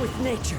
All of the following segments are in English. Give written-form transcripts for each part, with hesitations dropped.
with nature.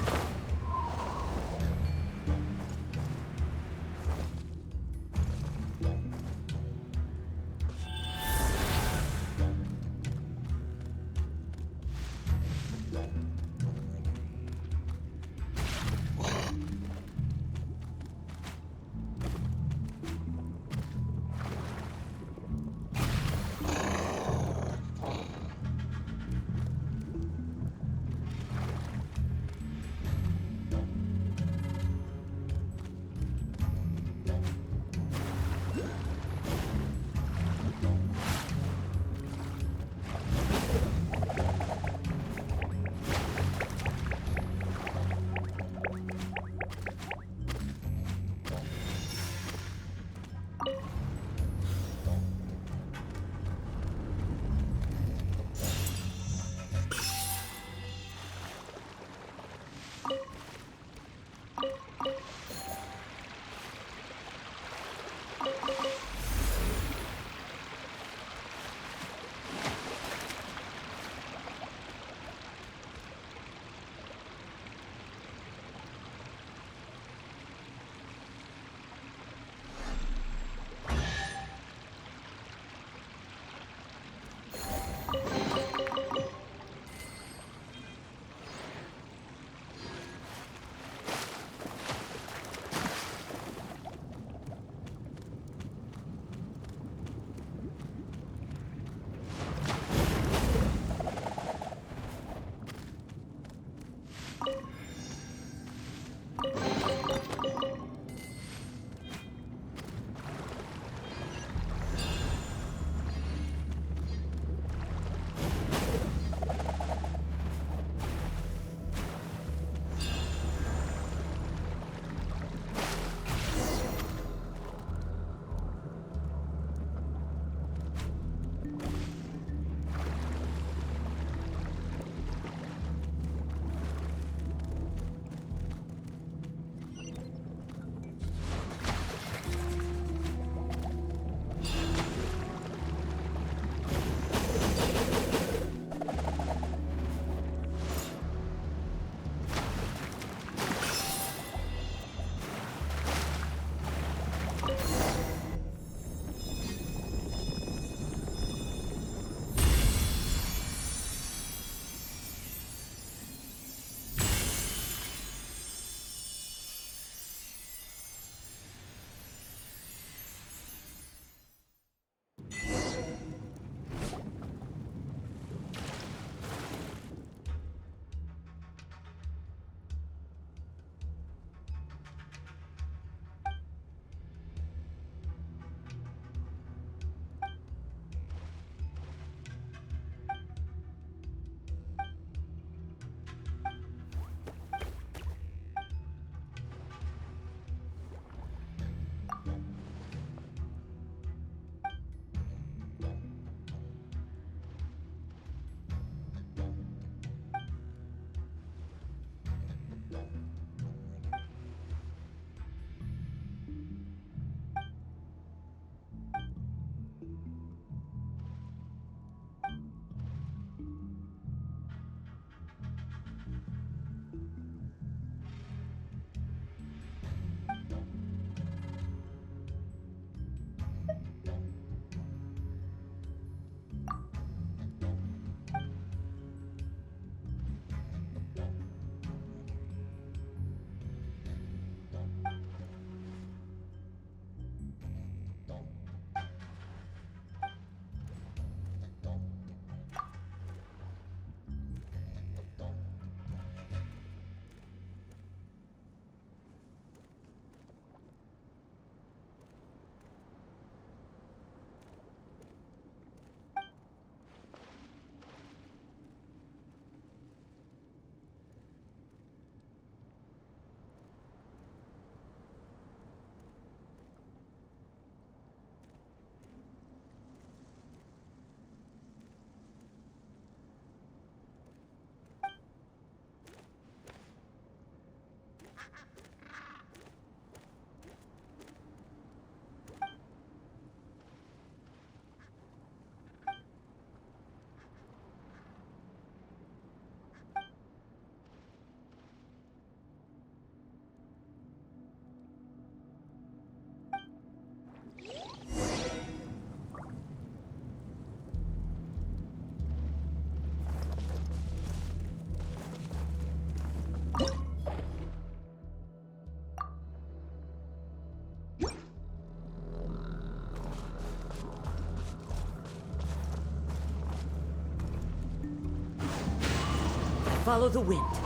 Follow the wind.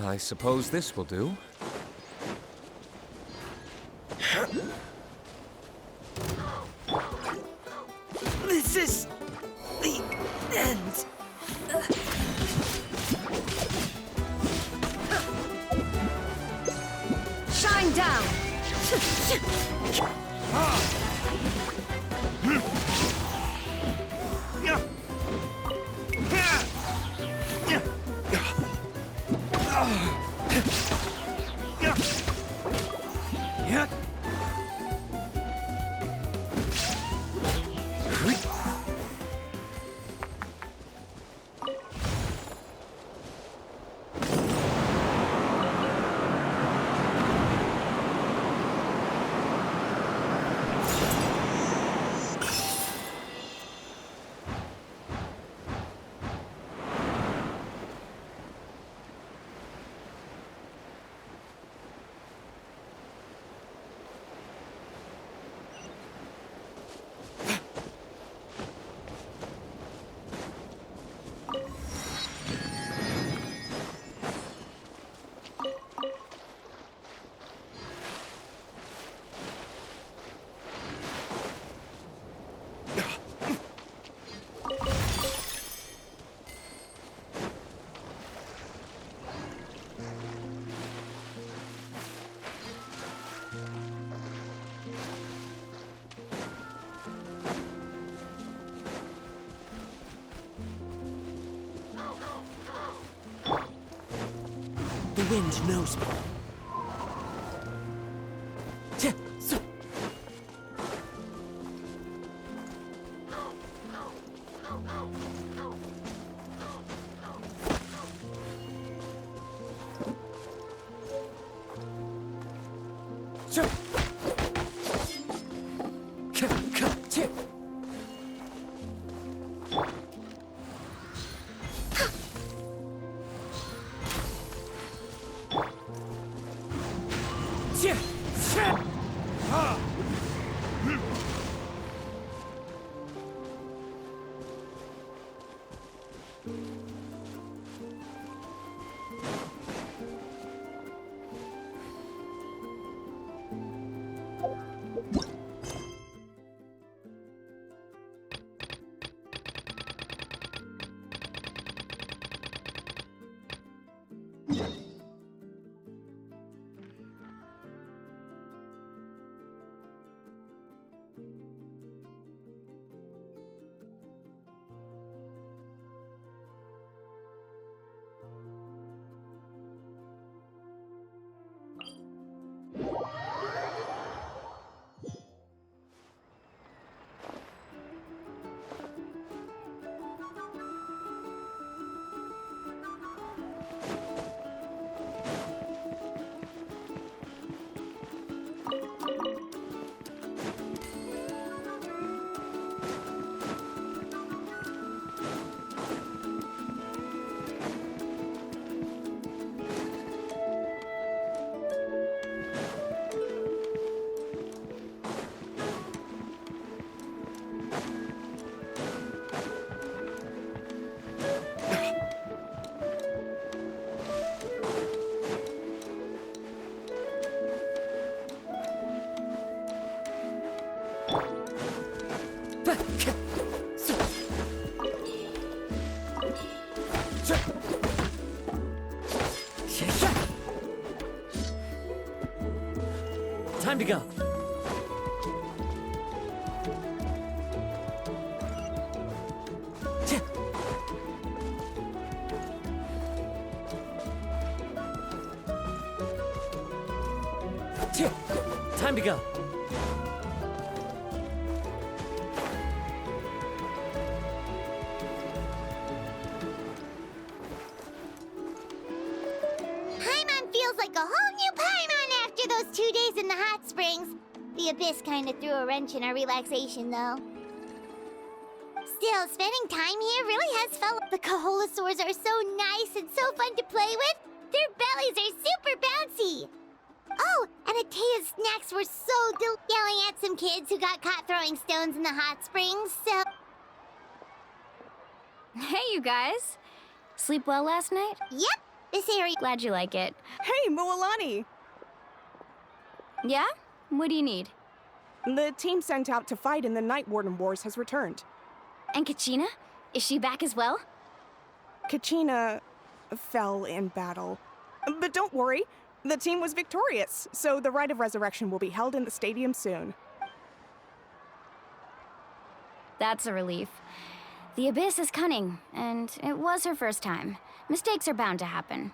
I suppose this will do. This is the end. Shine down! The wind knows me. Time to go. Time to go. Paimon feels like a whole new Paimon after those 2 days in the hot springs. The abyss kind of threw a wrench in our relaxation, though. Still, spending time here really has felt. The Kaholasaurs are so nice and so fun to play with. Their bellies are super bouncy. Oh, and Atea's snacks were so yelling at some kids who got caught throwing stones in the hot springs, so... Hey, you guys. Sleep well last night? Yep, This area. Glad you like it. Hey, Mualani! Yeah? What do you need? The team sent out to fight in the Night Warden Wars has returned. And Kachina? Is she back as well? Kachina fell in battle. But don't worry, the team was victorious, so the rite of resurrection will be held in the stadium soon. That's a relief. The Abyss is cunning, and it was her first time. Mistakes are bound to happen.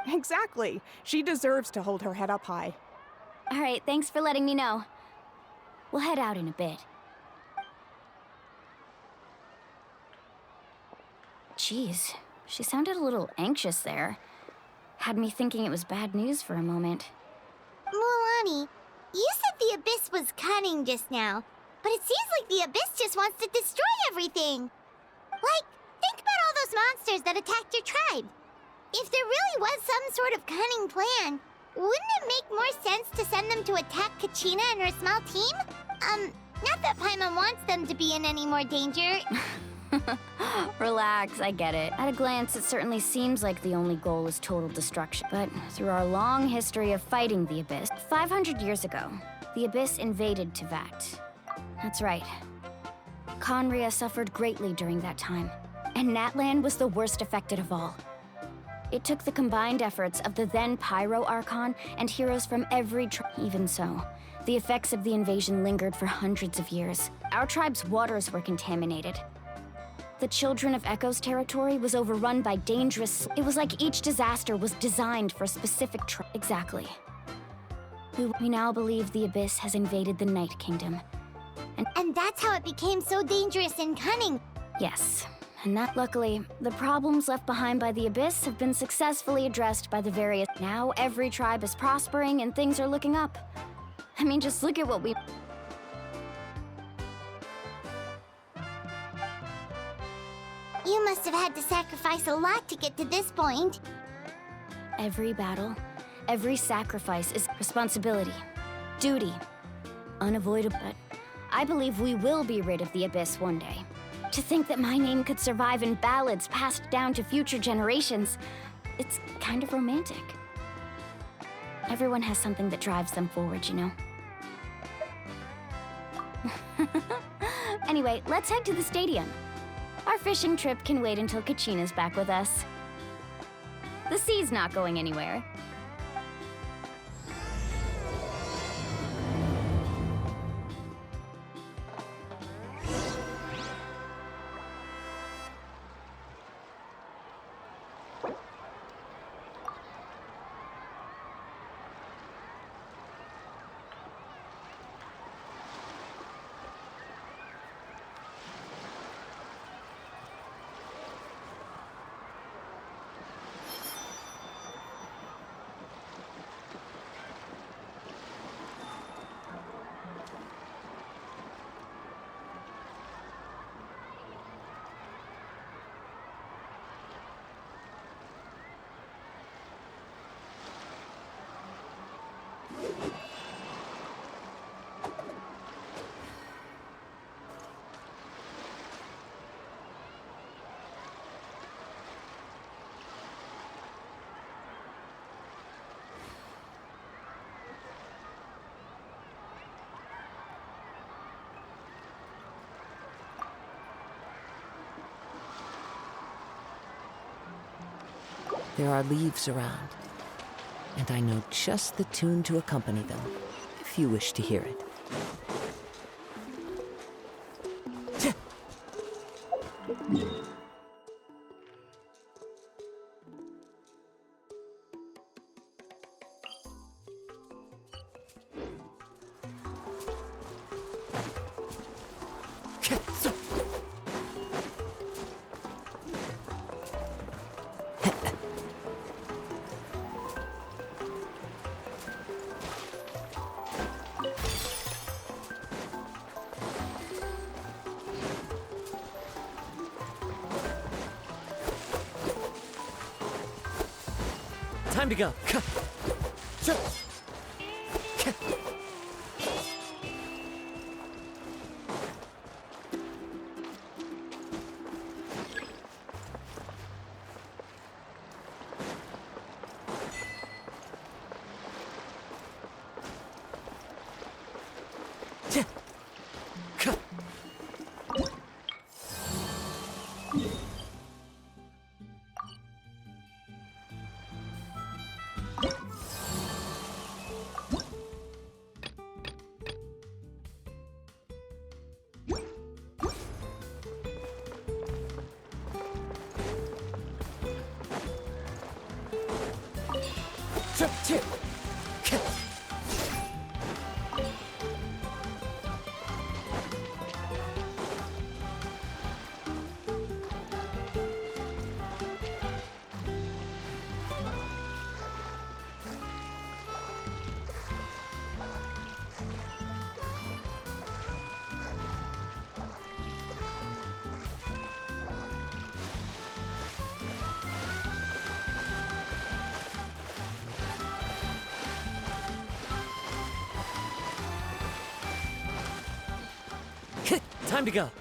Exactly. She deserves to hold her head up high. All right, thanks for letting me know. We'll head out in a bit. Jeez, she sounded a little anxious there. Had me thinking it was bad news for a moment. Mualani, you said the Abyss was cunning just now, but it seems like the Abyss just wants to destroy everything. Like, think about all those monsters that attacked your tribe. If there really was some sort of cunning plan, wouldn't it make more sense to send them to attack Kachina and her small team? Not that Paimon wants them to be in any more danger. Relax, I get it. At a glance, it certainly seems like the only goal is total destruction. But through our long history of fighting the Abyss, 500 years ago, the Abyss invaded Tevat. That's right. Conria suffered greatly during that time, and Natlan was the worst affected of all. It took the combined efforts of the then Pyro Archon and heroes from every tribe. Even so, the effects of the invasion lingered for hundreds of years. Our tribe's waters were contaminated. The Children of Echo's territory was overrun by dangerous... It was like each disaster was designed for a specific tribe. Exactly. We now believe the Abyss has invaded the Night Kingdom. And that's how it became so dangerous and cunning. Yes. And that, luckily, the problems left behind by the Abyss have been successfully addressed by the various... Now every tribe is prospering and things are looking up. I mean, just look at what we... You must have had to sacrifice a lot to get to this point. Every battle, every sacrifice is responsibility, duty, unavoidable. But I believe we will be rid of the Abyss one day. To think that my name could survive in ballads passed down to future generations, it's kind of romantic. Everyone has something that drives them forward, you know? Anyway, let's head to the stadium. Our fishing trip can wait until Kachina's back with us. The sea's not going anywhere. There are leaves around, and I know just the tune to accompany them, if you wish to hear it. Time to go. Time to go.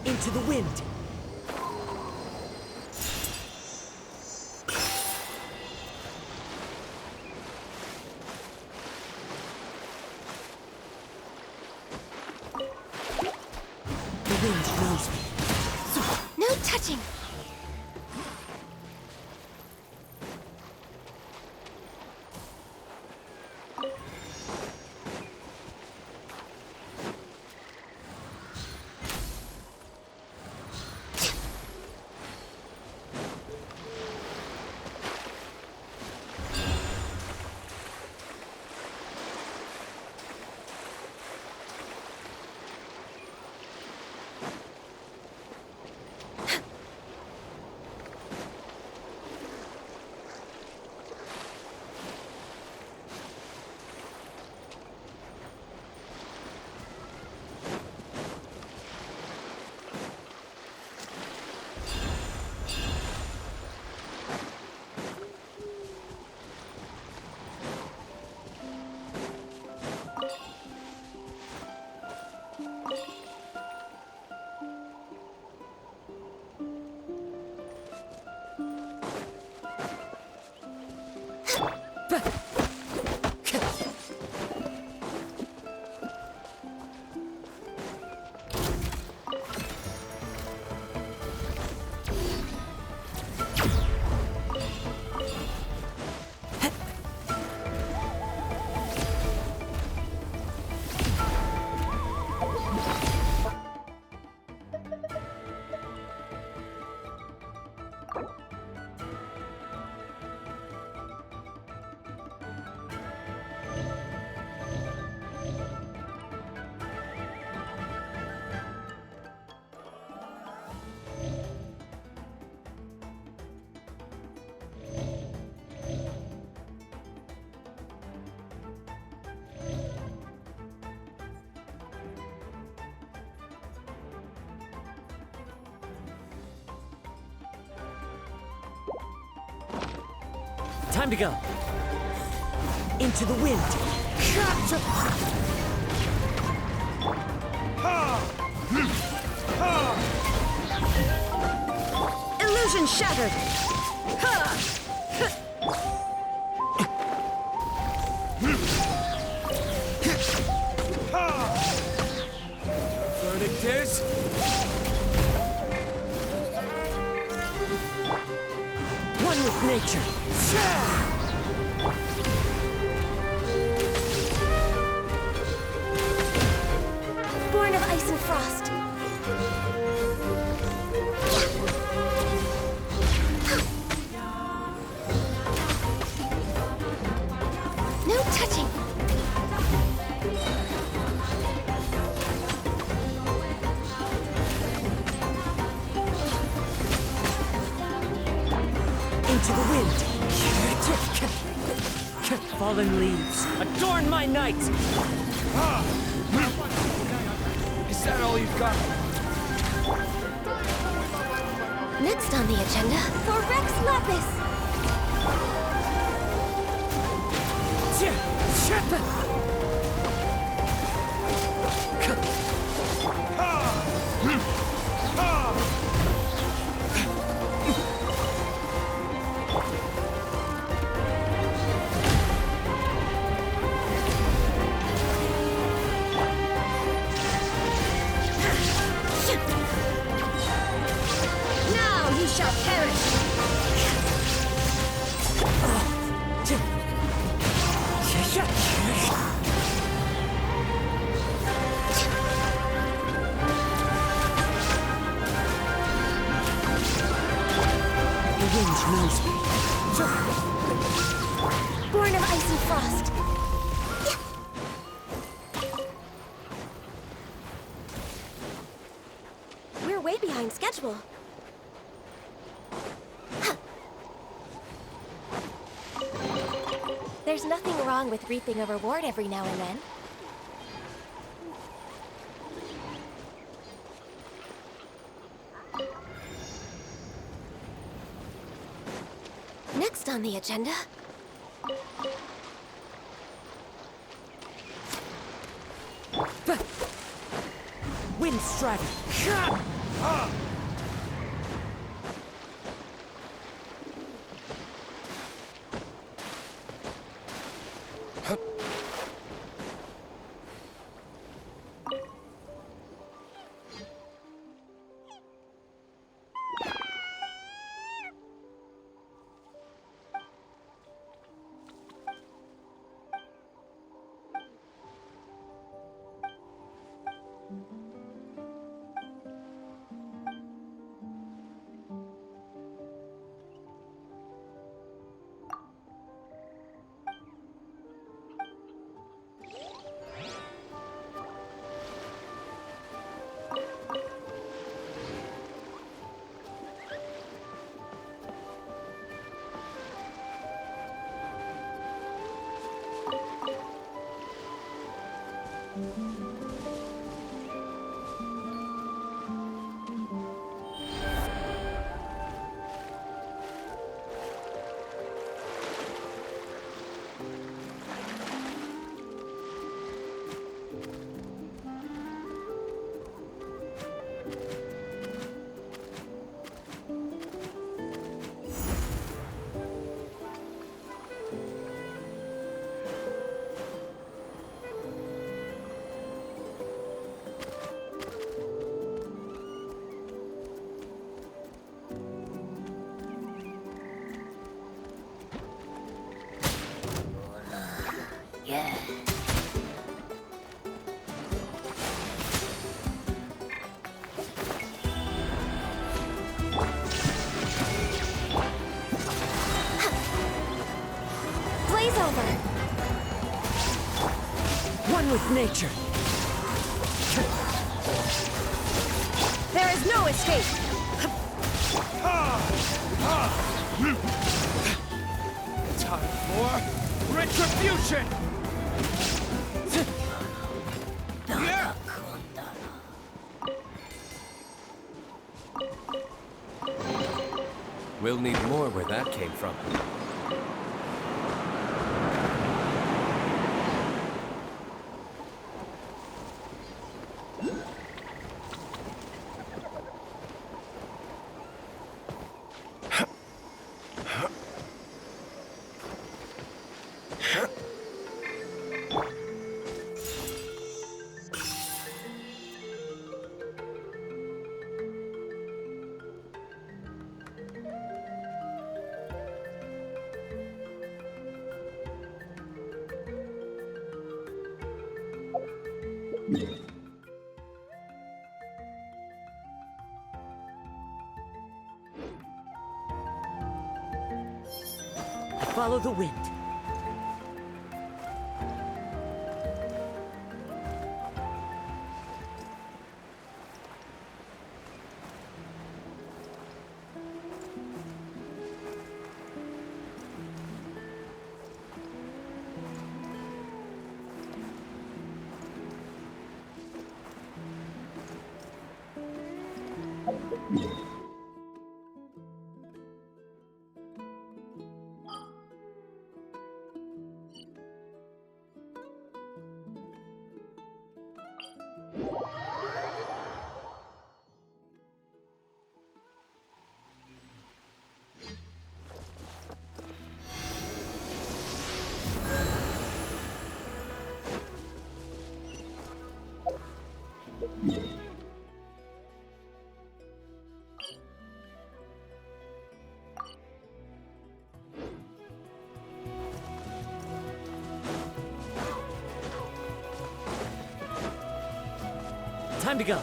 Into the wind. The wind knows me. No touching! Time to go. Into the wind. Illusion shattered! Verdict is... one with nature. Born of ice and frost. No touching. Into the wind. Fallen leaves, adorn my night! Is that all you've got? Next on the agenda, for Rex Lapis. Now you shall perish! The wind knows me. Born of ice and frost. We're way behind schedule. There's nothing wrong with reaping a reward every now and then. Next on the agenda... Wind strider. Blaze over! One with nature. There is no escape! Time for retribution! We'll need more where that came from. Follow the wind. Time to go.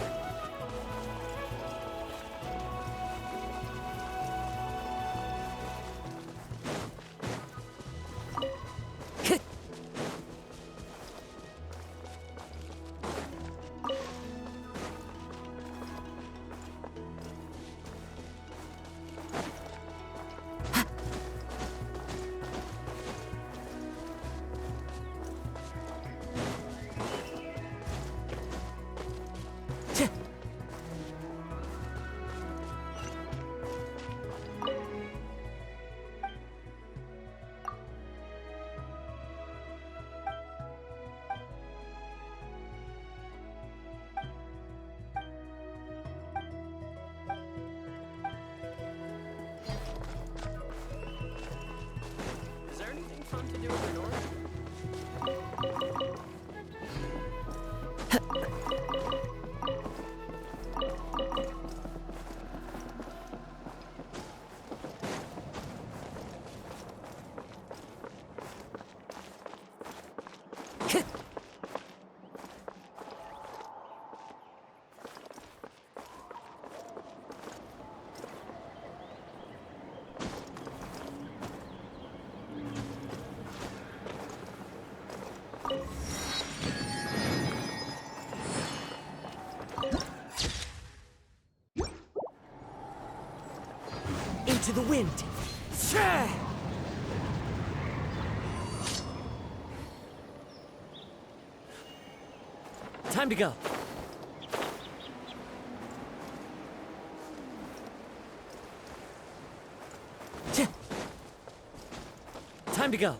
Is there anything fun to do in the north? Into the wind. Shah! Time to go. Time to go.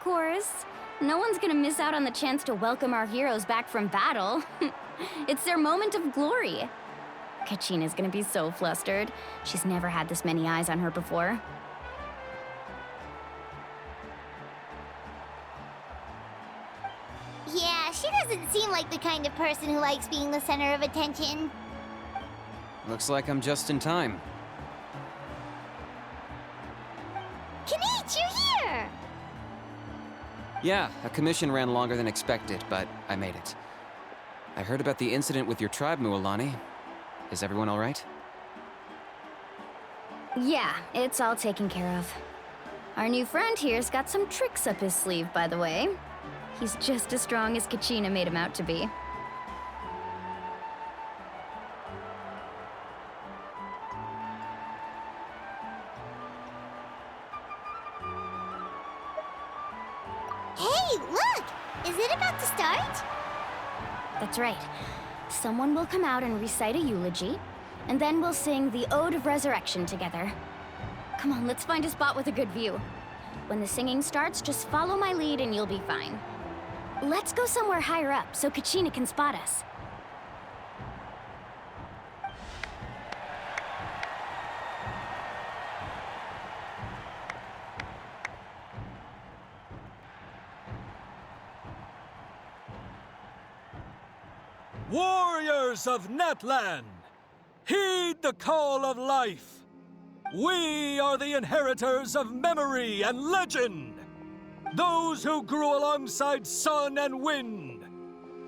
course. No one's gonna miss out on the chance to welcome our heroes back from battle. It's their moment of glory. Kachina's gonna be so flustered. She's never had this many eyes on her before. Yeah, she doesn't seem like the kind of person who likes being the center of attention. Looks like I'm just in time. Kanich, you're here! Yeah, a commission ran longer than expected, but I made it. I heard about the incident with your tribe, Mualani. Is everyone all right? Yeah, it's all taken care of. Our new friend here's got some tricks up his sleeve, by the way. He's just as strong as Kachina made him out to be. Hey, look! Is it about to start? That's right. Someone will come out and recite a eulogy, and then we'll sing the Ode of Resurrection together. Come on, let's find a spot with a good view. When the singing starts, just follow my lead and you'll be fine. Let's go somewhere higher up so Kachina can spot us. Warriors of Netland, heed the call of life. We are the inheritors of memory and legend. Those who grew alongside sun and wind.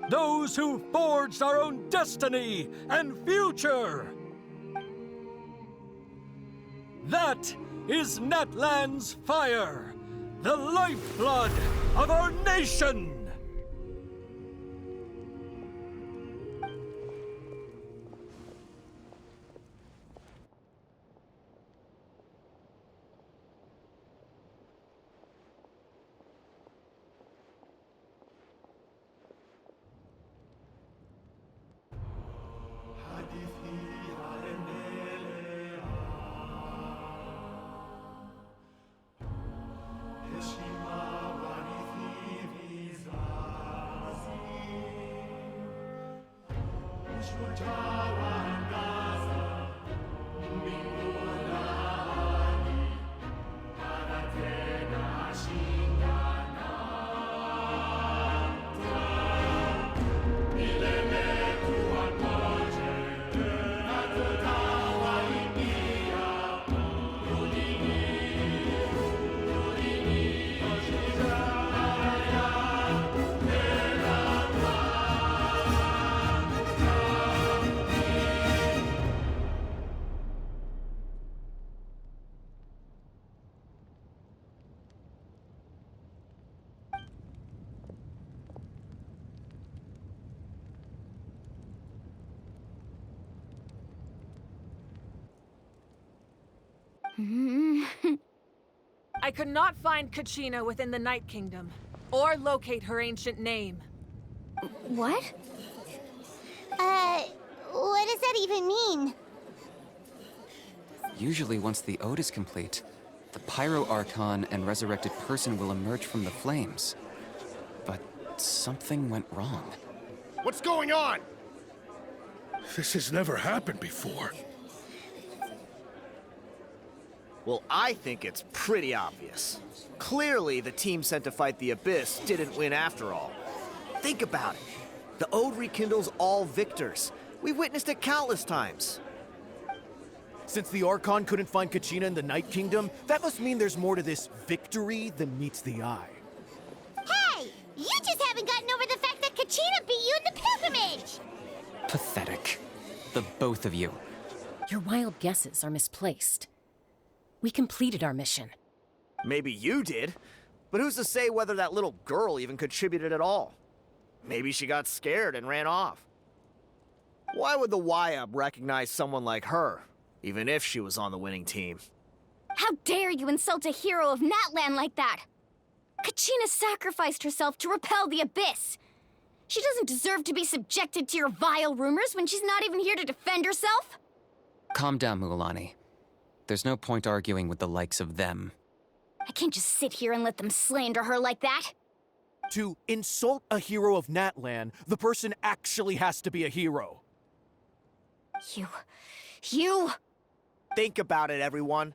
Those who forged our own destiny and future. That is Netland's fire, the lifeblood of our nation. I could not find Kachina within the Night Kingdom, or locate her ancient name. What? What does that even mean? Usually once the ode is complete, the Pyro Archon and resurrected person will emerge from the flames. But something went wrong. What's going on? This has never happened before. Well, I think it's pretty obvious. Clearly, the team sent to fight the Abyss didn't win after all. Think about it. The Ode rekindles all victors. We've witnessed it countless times. Since the Archon couldn't find Kachina in the Night Kingdom, that must mean there's more to this victory than meets the eye. Hey! You just haven't gotten over the fact that Kachina beat you in the pilgrimage! Pathetic. The both of you. Your wild guesses are misplaced. We completed our mission. Maybe you did, but who's to say whether that little girl even contributed at all? Maybe she got scared and ran off. Why would the YUB recognize someone like her, even if she was on the winning team? How dare you insult a hero of Natlan like that? Kachina sacrificed herself to repel the Abyss. She doesn't deserve to be subjected to your vile rumors when she's not even here to defend herself. Calm down, Mualani. There's no point arguing with the likes of them. I can't just sit here and let them slander her like that. To insult a hero of Natlan, the person actually has to be a hero. You... Think about it, everyone.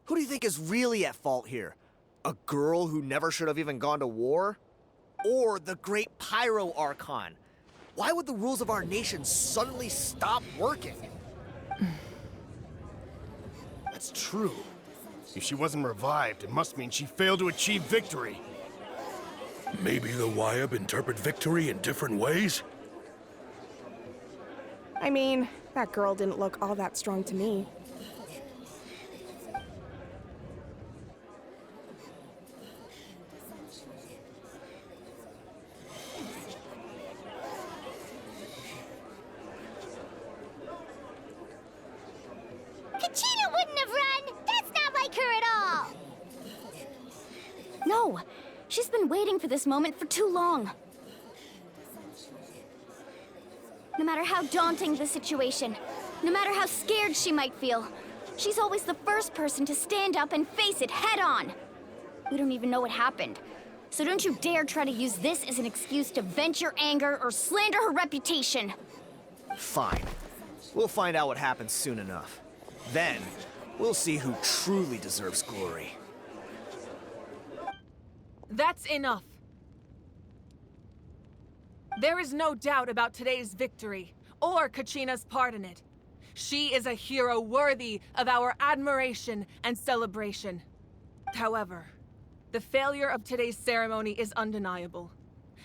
Who do you think is really at fault here? A girl who never should have even gone to war? Or the great Pyro Archon? Why would the rules of our nation suddenly stop working? That's true. If she wasn't revived, it must mean she failed to achieve victory. Maybe the Wyab interpret victory in different ways? I mean, that girl didn't look all that strong to me. Kachina wouldn't have run! That's not like her at all! No! She's been waiting for this moment for too long. No matter how daunting the situation, no matter how scared she might feel, she's always the first person to stand up and face it head on. We don't even know what happened, so don't you dare try to use this as an excuse to vent your anger or slander her reputation. Fine. We'll find out what happens soon enough. Then, we'll see who truly deserves glory. That's enough. There is no doubt about today's victory, or Kachina's part in it. She is a hero worthy of our admiration and celebration. However, the failure of today's ceremony is undeniable.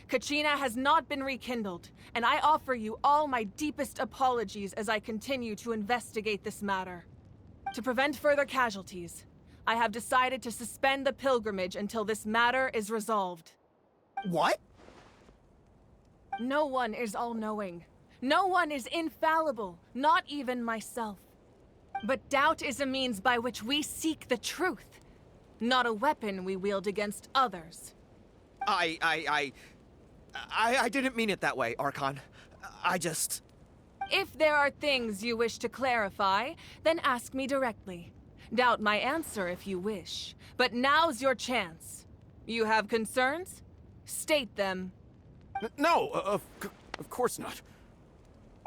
Kachina has not been rekindled, and I offer you all my deepest apologies as I continue to investigate this matter. To prevent further casualties, I have decided to suspend the pilgrimage until this matter is resolved. What? No one is all-knowing. No one is infallible, not even myself. But doubt is a means by which we seek the truth, not a weapon we wield against others. I didn't mean it that way, Archon. I just... If there are things you wish to clarify, then ask me directly. Doubt my answer if you wish. But now's your chance. You have concerns? State them. No, of course not.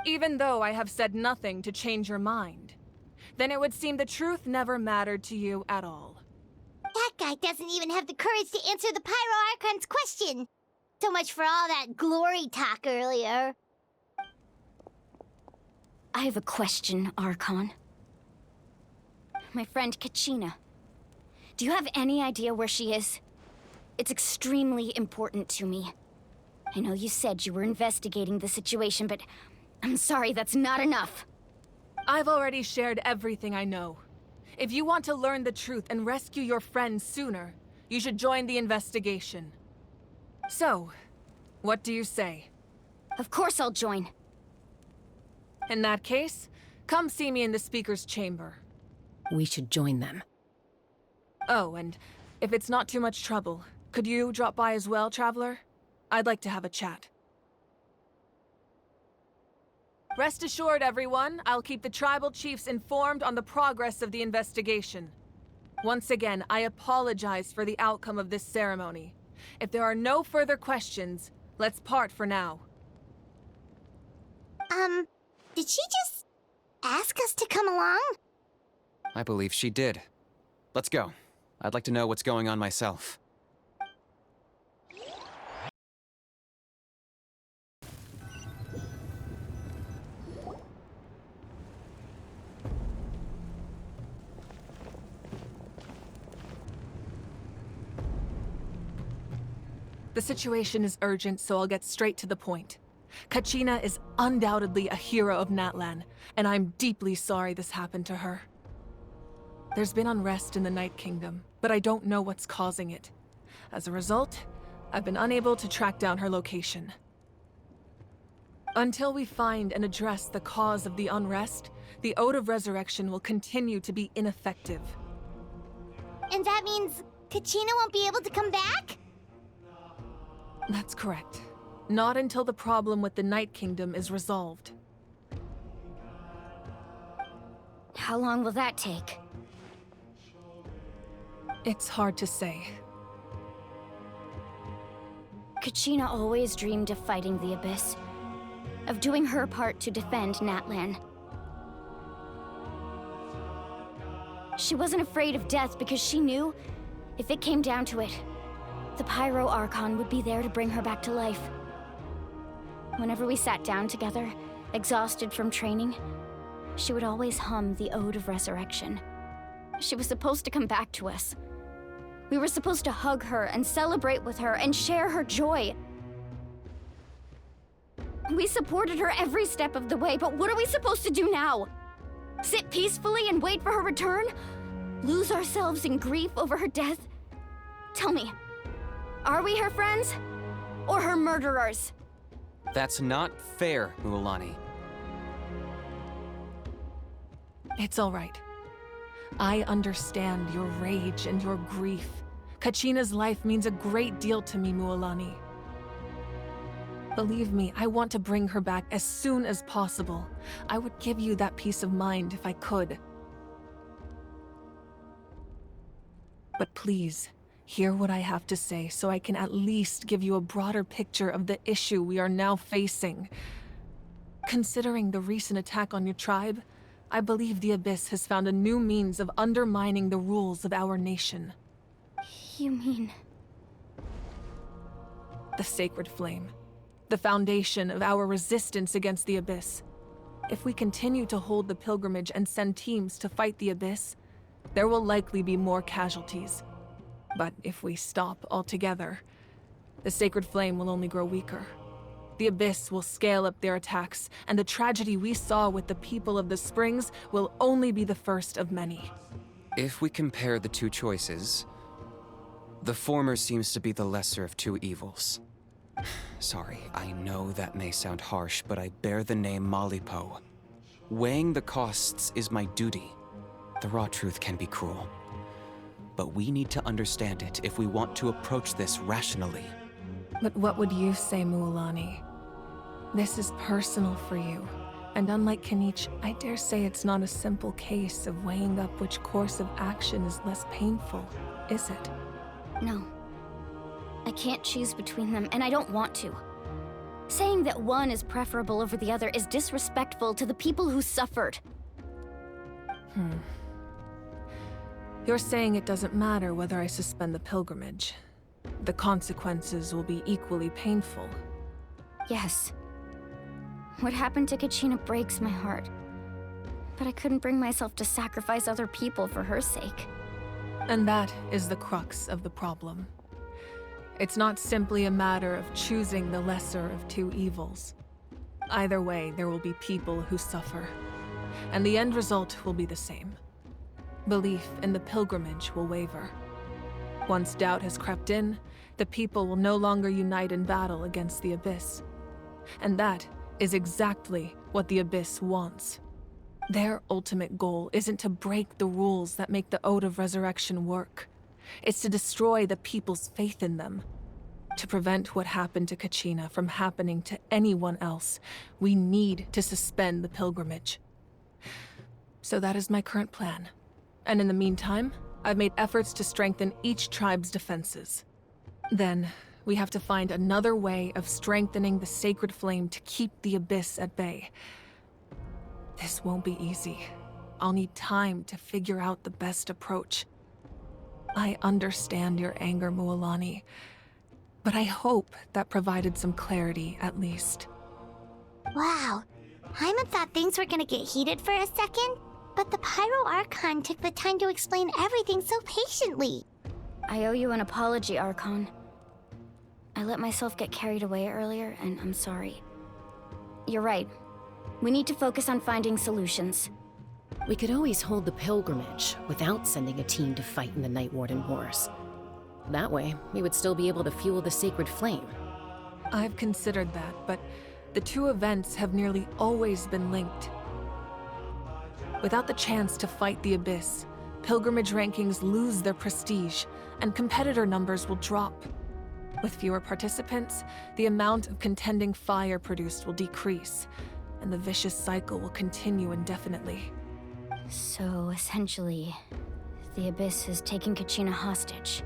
Even though I have said nothing to change your mind, then it would seem the truth never mattered to you at all. That guy doesn't even have the courage to answer the Pyro Archon's question. So much for all that glory talk earlier. I have a question, Archon. My friend Kachina. Do you have any idea where she is? It's extremely important to me. I know you said you were investigating the situation, but I'm sorry, that's not enough. I've already shared everything I know. If you want to learn the truth and rescue your friend sooner, you should join the investigation. So, what do you say? Of course I'll join. In that case, come see me in the speaker's chamber. We should join them. Oh, and if it's not too much trouble, could you drop by as well, Traveler? I'd like to have a chat. Rest assured, everyone, I'll keep the tribal chiefs informed on the progress of the investigation. Once again, I apologize for the outcome of this ceremony. If there are no further questions, let's part for now. Did she just ask us to come along? I believe she did. Let's go. I'd like to know what's going on myself. The situation is urgent, so I'll get straight to the point. Kachina is undoubtedly a hero of Natlan, and I'm deeply sorry this happened to her. There's been unrest in the Night Kingdom, but I don't know what's causing it. As a result, I've been unable to track down her location. Until we find and address the cause of the unrest, the Ode of Resurrection will continue to be ineffective. And that means Kachina won't be able to come back? That's correct. Not until the problem with the Night Kingdom is resolved. How long will that take? It's hard to say. Kachina always dreamed of fighting the Abyss, of doing her part to defend Natlan. She wasn't afraid of death because she knew, if it came down to it, the Pyro Archon would be there to bring her back to life. Whenever we sat down together, exhausted from training, she would always hum the Ode of Resurrection. She was supposed to come back to us. We were supposed to hug her and celebrate with her and share her joy. We supported her every step of the way, but what are we supposed to do now? Sit peacefully and wait for her return? Lose ourselves in grief over her death? Tell me, are we her friends? Or her murderers? That's not fair, Mualani. It's all right. I understand your rage and your grief. Kachina's life means a great deal to me, Mualani. Believe me, I want to bring her back as soon as possible. I would give you that peace of mind if I could. But please, hear what I have to say so I can at least give you a broader picture of the issue we are now facing. Considering the recent attack on your tribe, I believe the Abyss has found a new means of undermining the rules of our nation. You mean... The Sacred Flame. The foundation of our resistance against the Abyss. If we continue to hold the pilgrimage and send teams to fight the Abyss, there will likely be more casualties. But if we stop altogether, the Sacred Flame will only grow weaker. The Abyss will scale up their attacks, and the tragedy we saw with the people of the Springs will only be the first of many. If we compare the two choices, the former seems to be the lesser of two evils. Sorry, I know that may sound harsh, but I bear the name Malipo. Weighing the costs is my duty. The raw truth can be cruel. But we need to understand it if we want to approach this rationally. But what would you say, Mualani? This is personal for you. And unlike Kinich, I dare say it's not a simple case of weighing up which course of action is less painful, is it? No. I can't choose between them, and I don't want to. Saying that one is preferable over the other is disrespectful to the people who suffered. You're saying it doesn't matter whether I suspend the pilgrimage. The consequences will be equally painful. Yes. What happened to Kachina breaks my heart. But I couldn't bring myself to sacrifice other people for her sake. And that is the crux of the problem. It's not simply a matter of choosing the lesser of two evils. Either way, there will be people who suffer. And the end result will be the same. Belief in the pilgrimage will waver. Once doubt has crept in, the people will no longer unite in battle against the Abyss. And that is exactly what the Abyss wants. Their ultimate goal isn't to break the rules that make the Ode of Resurrection work. It's to destroy the people's faith in them. To prevent what happened to Kachina from happening to anyone else, we need to suspend the pilgrimage. So that is my current plan. And in the meantime, I've made efforts to strengthen each tribe's defenses. Then, we have to find another way of strengthening the Sacred Flame to keep the Abyss at bay. This won't be easy. I'll need time to figure out the best approach. I understand your anger, Mualani, but I hope that provided some clarity at least. Wow. Hyman thought things were gonna get heated for a second, but the Pyro Archon took the time to explain everything so patiently. I owe you an apology, Archon. I let myself get carried away earlier, and I'm sorry. You're right. We need to focus on finding solutions. We could always hold the pilgrimage without sending a team to fight in the Night Warden Wars. That way, we would still be able to fuel the Sacred Flame. I've considered that, but the two events have nearly always been linked. Without the chance to fight the Abyss, pilgrimage rankings lose their prestige, and competitor numbers will drop. With fewer participants, the amount of contending fire produced will decrease, and the vicious cycle will continue indefinitely. So, essentially, The Abyss has taken Kachina hostage.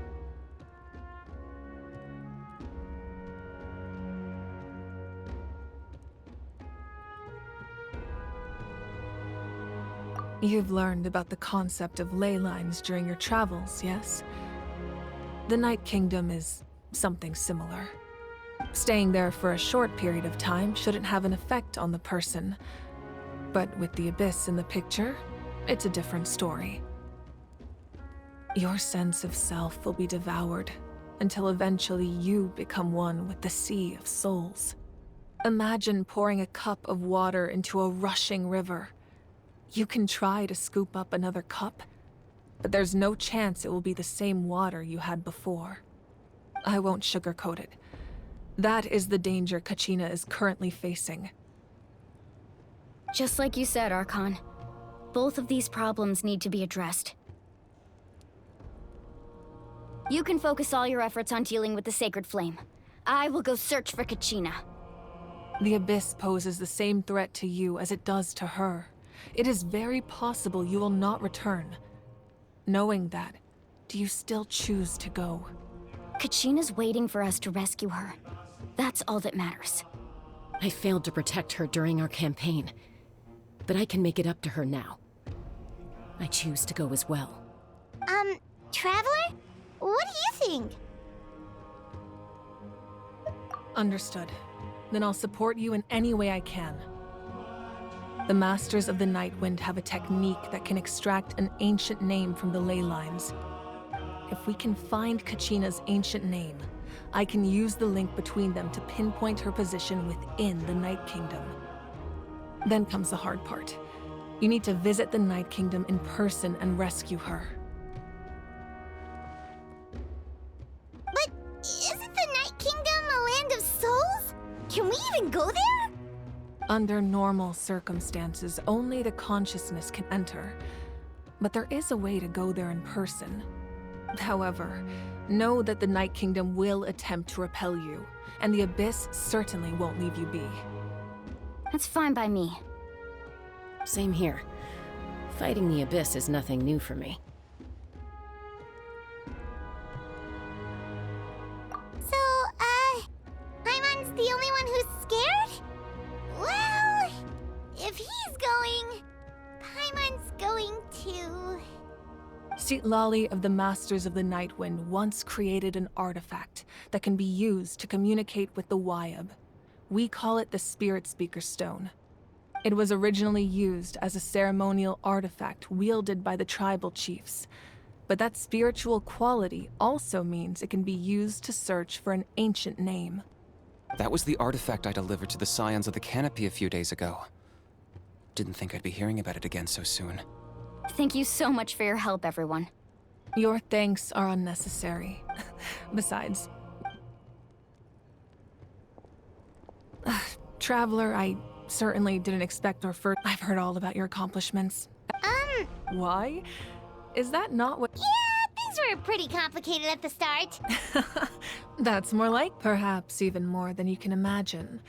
You've learned about the concept of ley lines during your travels, yes? The Night Kingdom is something similar. Staying there for a short period of time shouldn't have an effect on the person. But with the Abyss in the picture, it's a different story. Your sense of self will be devoured until eventually you become one with the Sea of Souls. Imagine pouring a cup of water into a rushing river. You can try to scoop up another cup, but there's no chance it will be the same water you had before. I won't sugarcoat it. That is the danger Kachina is currently facing. Just like you said, Archon. Both of these problems need to be addressed. You can focus all your efforts on dealing with the Sacred Flame. I will go search for Kachina. The Abyss poses the same threat to you as it does to her. It is very possible you will not return. Knowing that, do you still choose to go? Kachina's waiting for us to rescue her. That's all that matters. I failed to protect her during our campaign, but I can make it up to her now. I choose to go as well. Traveler? What do you think? Understood. Then I'll support you in any way I can. The Masters of the Nightwind have a technique that can extract an ancient name from the ley lines. If we can find Kachina's ancient name, I can use the link between them to pinpoint her position within the Night Kingdom. Then comes the hard part. You need to visit the Night Kingdom in person and rescue her. But isn't the Night Kingdom a land of souls? Can we even go there? Under normal circumstances, only the consciousness can enter. But there is a way to go there in person. However, know that the Night Kingdom will attempt to repel you, and the Abyss certainly won't leave you be. That's fine by me. Same here. Fighting the Abyss is nothing new for me. So, Paimon's the only one who's scared? Well, if he's going, Paimon's going too. Lali of the Masters of the Nightwind once created an artifact that can be used to communicate with the Wyab. We call it the Spirit Speaker Stone. It was originally used as a ceremonial artifact wielded by the tribal chiefs, but that spiritual quality also means it can be used to search for an ancient name. That was the artifact I delivered to the Scions of the Canopy a few days ago. Didn't think I'd be hearing about it again so soon. Thank you so much for your help, everyone. Your thanks are unnecessary. Besides... Traveler, I certainly didn't expect or first. I've heard all about your accomplishments. Why? Is that not what— Yeah, things were pretty complicated at the start. That's more like— Perhaps even more than you can imagine.